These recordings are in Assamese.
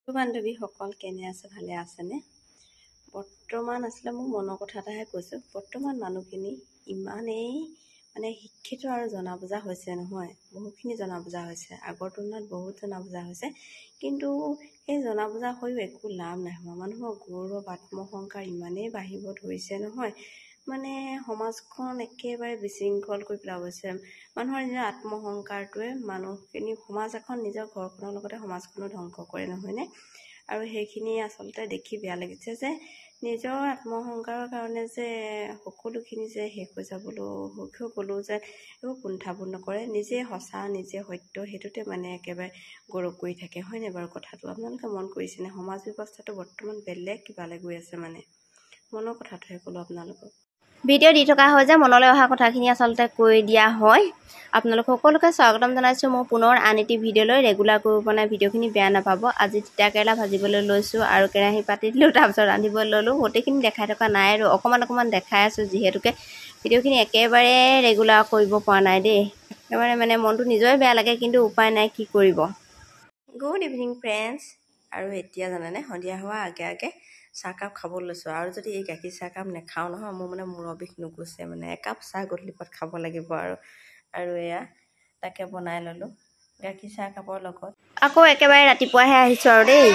বান্ধৱীসকল কেনে আছে ভালে আছেনে বৰ্তমান আসলে মোক মনৰ কথা এটাহে কৈছো বৰ্তমান মানুহখিনি ইমানেই মানে শিক্ষিত আৰু জনা বুজা হৈছে নহয় বহুখিনি জনা বুজা হৈছে আগৰ তুলনাত বহুত জনা বুজা হৈছে কিন্তু এই জনা বুজা হৈও একো লাভ নাই মানুহৰ গৌৰৱ আত্মসংকাৰ ইমানেই বাঢ়িব ধৰিছে নহয় মানে সমাজখন একেবাৰে বিশৃংখল কৰি পেলাব হৈছে মানুহৰ নিজৰ আত্মসংকাৰটোৱে মানুহখিনি সমাজ এখন নিজৰ ঘৰখনৰ লগতে সমাজখনো ধ্বংস কৰে নহয়নে আৰু সেইখিনি আসলতে দেখি বেয়া লাগিছে যে নিজৰ আত্মসংকাৰৰ কাৰণে যে সকলোখিনি যে শেষ হৈ যাবলৈ গ'লো যে একো কুণ্ঠাবোধ নকৰে নিজে সঁচা নিজে সত্য সেইটোতে মানে একেবাৰে গৌৰৱ কৰি থাকে হয়নে বাৰু কথাটো আপোনালোকে মন কৰিছেনে সমাজ ব্যৱস্থাটো বৰ্তমান বেলেগ কিবালৈ গৈ আছে মানে মনৰ কথাটোহে ক'লো আপোনালোকক ভিডিঅ' দি থকা হয় যে মনলৈ অহা কথাখিনি আসলতে কৈ দিয়া হয় আপোনালোক সকলোকে স্বাগতম জনাইছোঁ মই পুনৰ আন এটি ভিডিঅ'লৈ ৰেগুলাৰ কৰিব পৰা ভিডিঅ'খিনি বেয়া নাপাব আজি তিতা কেৰেলা ভাজিবলৈ লৈছোঁ আৰু কেৰাহী পাতি দিলোঁ তাৰপিছত ৰান্ধিবলৈ ল'লোঁ গোটেইখিনি দেখাই থকা নাই আৰু অকণমান দেখাই আছোঁ যিহেতুকে ভিডিঅ'খিনি একেবাৰে ৰেগুলাৰ কৰিব পৰা নাই দেই একেবাৰে মানে মনটো নিজৰে বেয়া লাগে কিন্তু উপায় নাই কি কৰিব গুড ইভিনিং ফ্ৰেণ্ডছ আৰু এতিয়া জানেনে সন্ধিয়া হোৱা আগে চাহকাপ খাবলৈ লৈছোঁ আৰু যদি এই গাখীৰ চাহকাপ নেখাওঁ নহয় মোৰ মানে মূৰৰ বিষ নুগুচে মানে একাপ চাহ গধূলি পৰত খাব লাগিব আৰু এয়া তাকে বনাই ল'লোঁ গাখীৰ চাহকাপৰ লগত আকৌ একেবাৰে ৰাতিপুৱাহে আহিছোঁ আৰু দেই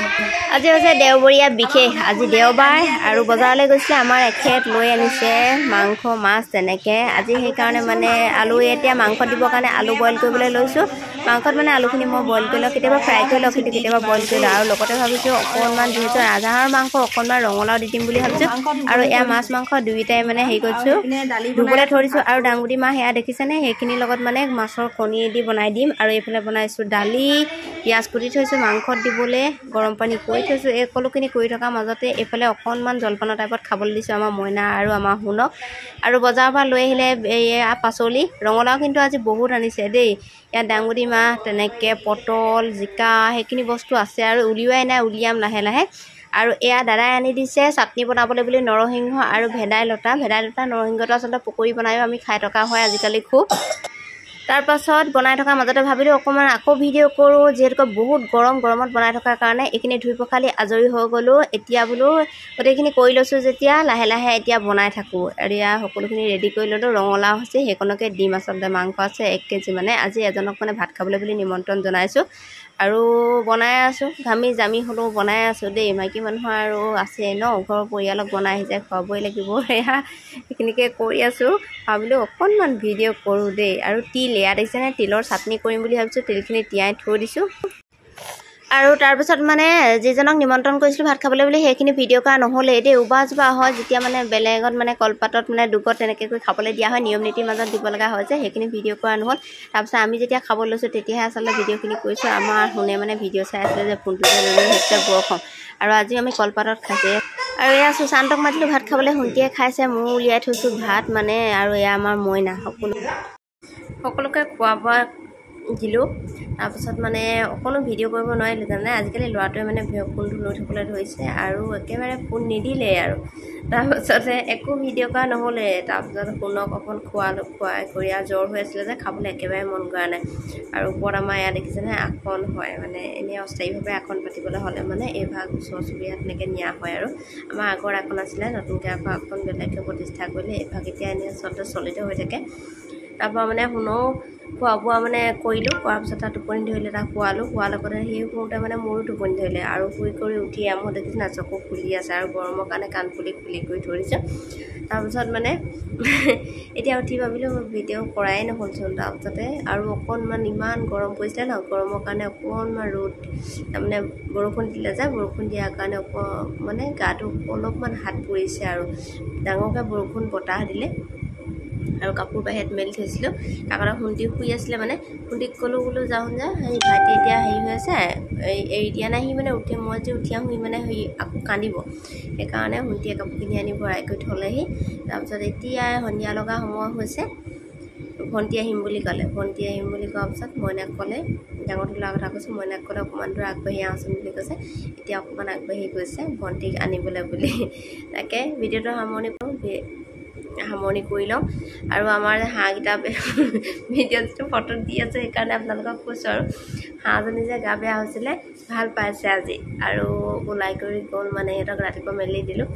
আজি হৈছে দেওবৰীয়া বিশেষ আজি দেওবাৰ আৰু বজাৰলৈ গৈছিলে আমাৰ এখেত লৈ আনিছে মাংস মাছ তেনেকৈ আজি সেইকাৰণে মানে আলু এতিয়া মাংস দিবৰ কাৰণে আলু বইল কৰিবলৈ লৈছোঁ মাংসত মানে আলুখিনি মই বইল কৰি লওঁ কেতিয়াবা ফ্ৰাই কৰি লওঁ কিন্তু কেতিয়াবা বইল কৰি লওঁ আৰু লগতে ভাবিছোঁ অকণমান যিহেতু ৰাজহাঁহৰ মাংস অকণমান ৰঙালাও দি দিম বুলি ভাবিছোঁ আৰু এয়া মাছ মাংস দুয়োটাই মানে হেৰি কৰিছোঁ ধুবলৈ থৈ দিছোঁ আৰু ডাঙবুটি মাহ সেয়া দেখিছেনে সেইখিনিৰ লগত মানে মাছৰ কণী দি বনাই দিম আৰু এইফালে বনাইছোঁ দালি পিঁয়াজ কুটি থৈছোঁ মাংসত দিবলৈ গৰম পানী কৰি থৈছোঁ এই সকলোখিনি কৰি থকাৰ মাজতে এইফালে অকণমান জলপানৰ টাইপত খাবলৈ দিছোঁ আমাৰ মইনা আৰু আমাৰ শুনক আৰু বজাৰৰ পৰা লৈ আহিলে এয়া পাচলি ৰঙালাও কিন্তু আজি বহুত আনিছে দেই ইয়াত ডাঙবুটি মাহ তেনেকৈ পটল জিকা সেইখিনি বস্তু আছে আৰু উলিওৱাই নাই উলিয়াম লাহে লাহে আৰু এয়া দাদাই আনি দিছে চাটনি বনাবলৈ বুলি নৰসিংহ আৰু ভেদাইলতা নৰসিংহটো আচলতে পকৰি বনায়ো আমি খাই থকা হয় আজিকালি খুব তাৰপাছত বনাই থকাৰ মাজতে ভাবিলোঁ অকণমান আকৌ ভিডিঅ' কৰোঁ যিহেতুকে বহুত গৰমত বনাই থকাৰ কাৰণে এইখিনি ধুই পখালি আজৰি হৈ গ'লোঁ এতিয়া বোলো গোটেইখিনি কৰি লৈছোঁ যেতিয়া লাহে লাহে এতিয়া বনাই থাকোঁ আৰু এয়া সকলোখিনি ৰেডি কৰি ল'লোঁ ৰঙালাও হৈছে সেইকণকে দিম আচলতে মাংস আছে 1 কেজি মানে আজি এজনক মানে ভাত খাবলৈ বুলি নিমন্ত্ৰণ জনাইছোঁ আৰু বনাই আছোঁ ঘামি জামি হ'লেও বনাই আছোঁ দেই মাইকী মানুহৰ আৰু আছে ন ঘৰৰ পৰিয়ালক বনাই আহিছে খুৱাবই লাগিব এয়া সেইখিনিকে কৰি আছোঁ ভাবিলোঁ অকণমান ভিডিঅ' কৰোঁ দেই আৰু তিল এয়া দেখিছেনে তিলৰ চাটনি কৰিম বুলি ভাবিছোঁ তিলখিনি তিয়াই থৈ দিছোঁ আৰু তাৰপিছত মানে যিজনক নিমন্ত্ৰণ কৰিছিলোঁ ভাত খাবলৈ বুলি সেইখিনি ভিডিঅ' কৰা নহ'লে এতিয়া উবাজোবা হয় যেতিয়া মানে বেলেগত মানে কলপাতত মানে দুগত তেনেকৈ কৰি খাবলৈ দিয়া হয় নিয়ম নীতিৰ মাজত দিব লগা হয় যে সেইখিনি ভিডিঅ' কৰা নহ'ল তাৰপিছত আমি যেতিয়া খাব লৈছোঁ তেতিয়াহে আচলতে ভিডিঅ'খিনি কৰিছোঁ আমাৰ শুনে মানে ভিডিঅ' চাই আছিলে যে ফোনটোতে লৈ সেইটোতে বৰ খং আৰু আজি আমি কলপাতত খাইছে আৰু এয়া সুশান্তক মাতিলোঁ ভাত খাবলৈ শুনটিয়ে খাইছে মোৰ উলিয়াই থৈছোঁ ভাত মানে আৰু এয়া আমাৰ মইনা সকলোকে খোৱা বোৱা দিলোঁ তাৰপিছত মানে অকণো ভিডিঅ' কৰিব নোৱাৰিলোঁ জানে আজিকালি ল'ৰাটোৱে মানে ফোনটো লৈ থ'বলৈ ধৰিছে আৰু একেবাৰে ফোন নিদিলে আৰু তাৰপাছতে একো ভিডিঅ' কৰা নহ'লে তাৰপিছত শুনক অকণ খুৱাই কৰি আৰু জ্বৰ হৈ আছিলে যে খাবলৈ একেবাৰে মন কৰা নাই আৰু ওপৰত আমাৰ এয়া দেখিছেনে আসন হয় মানে এনেই অস্থায়ীভাৱে আসন পাতিবলৈ হ'লে মানে এইভাগ ওচৰ চুবুৰীয়া তেনেকৈ নিয়া হয় আৰু আমাৰ আগৰ আসন আছিলে নতুনকৈ আকৌ আসন বেলেগকৈ প্ৰতিষ্ঠা কৰিলে এইভাগ এতিয়া এনেই আচলতে চলিত হৈ থাকে তাৰপৰা মানে শুনও খোৱা বোৱা মানে কৰিলোঁ কৰাৰ পিছত তাত টোপনি ধৰিলে তাক খোৱাৰ লগতে সেই শুওঁতে মানে মোৰো টোপনি ধৰিলে আৰু শুই কৰি উঠি মই দেখিছোঁ না চকু ফুলি আছে আৰু গৰমৰ কাৰণে কাণফুলি খুলি কৰি থৈ দিছোঁ তাৰপিছত মানে এতিয়া উঠি ভাবিলোঁ ভিডিঅ' কৰাই নহ'লচোন তাৰপিছতে আৰু অকণমান ইমান গৰম পৰিছিলে ন গৰমৰ কাৰণে অকণমান ৰ'দ তাৰমানে বৰষুণ দিলে যে বৰষুণ দিয়াৰ কাৰণে মানে গাটো অলপমান হাত পৰিছে আৰু ডাঙৰকৈ বৰষুণ বতাহ দিলে আৰু কাপোৰ বাহিৰত মেলি থৈছিলোঁ কাকতে শুনটি শুই আছিলে মানে শুনটিক ক'লোঁ বোলো যাওঁ যে সেই ভাইটি এতিয়া হেৰি হৈ আছে এৰি দিয়া নাই সি মানে মই যে উঠি আহোঁ সি মানে হেৰি আকৌ কান্দিব সেইকাৰণে শুনটিয়ে কাপোৰখিনি আনি ভৰাই কৰি থ'লেহি তাৰপিছত এতিয়া সন্ধিয়া লগা সময় হৈছে ভণ্টি আহিম বুলি ক'লে ভণ্টি আহিম বুলি কোৱাৰ পিছত মইনাক ক'লে ডাঙৰ তোলাৰ কথা কৈছোঁ মইনাক ক'লে অকণমান দূৰ আগবাঢ়ি আহোঁচোন বুলি কৈছে এতিয়া অকণমান আগবাঢ়ি গৈছে ভণ্টিক আনিবলৈ বুলি তাকে ভিডিঅ'টো সামৰণি কৰোঁ সামৰণি কৰি লওঁ আৰু আমাৰ হাঁহকেইটা ভিডিঅ'টো ফটো দি আছে সেইকাৰণে আপোনালোকক কৈছোঁ আৰু হাঁহজনী যে গা বেয়া হৈছিলে ভাল পাইছে আজি আৰু ওলাই কৰি গ'ল মানে সিহঁতক ৰাতিপুৱা মেলি দিলোঁ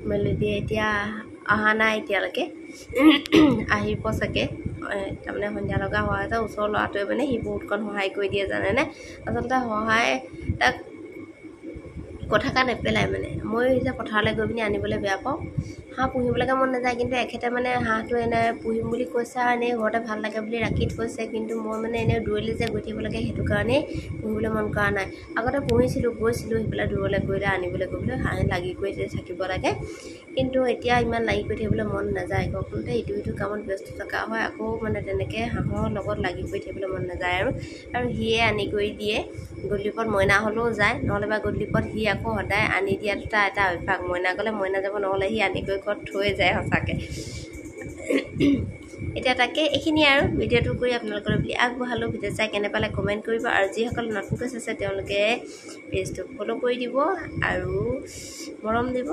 মেলি দি এতিয়া অহা নাই এতিয়ালৈকে আহিব চাগে তাৰমানে সন্ধিয়া লগা হোৱা এটা ওচৰৰ ল'ৰাটোৱে মানে সি বহুতকণ সহায় কৰি দিয়ে জানেনে আচলতে সহায় তাক কথাষাৰ নেপেলাই মানে মই যে পথাৰলৈ গৈ পিনি আনিবলৈ বেয়া পাওঁ হাঁহ পুহিবলৈকে মন নাযায় কিন্তু এখেতে মানে হাঁহটো এনে পুহিম বুলি কৈছে আৰু এনেই ঘৰতে ভাল লাগে বুলি ৰাখি থৈছে কিন্তু মই মানে এনেই দূৰলৈ যে গৈ থাকিব লাগে সেইটো কাৰণেই পুহিবলৈ মন কৰা নাই আগতে পুহিছিলোঁ গৈছিলোঁ সেইফালে দূৰলৈ গৈ আনিবলৈ গ'বলৈ হাঁহ লাগি কৰি থাকিব লাগে কিন্তু এতিয়া ইমান লাগি কৰি থাকিবলৈ মন নাযায় ঘৰখনতে ইটো সিটো কামত ব্যস্ত থকা হয় আকৌ মানে তেনেকৈ হাঁহৰ লগত লাগি কৰি থাকিবলৈ মন নাযায় আৰু সিয়ে আনি কৰি দিয়ে গধূলিপৰত মইনা হ'লেও যায় নহ'লে বা গধূলিপৰত সি আকৌ সদায় আনি দিয়াটো তাৰ এটা অভ্যাস মইনা গ'লে মইনা যাব নহ'লে সি আনি কৰি ঘৰত থৈ যায় সঁচাকৈ এতিয়া তাকে এইখিনি আৰু ভিডিঅ'টো কৰি আপোনালোকৰ বুলি আগবঢ়ালোঁ ভিডিঅ' চাই কেনে পালে কমেণ্ট কৰিব আৰু যিসকল নতুনকৈ চাইছে তেওঁলোকে পেজটো ফ'ল' কৰি দিব আৰু মৰম দিব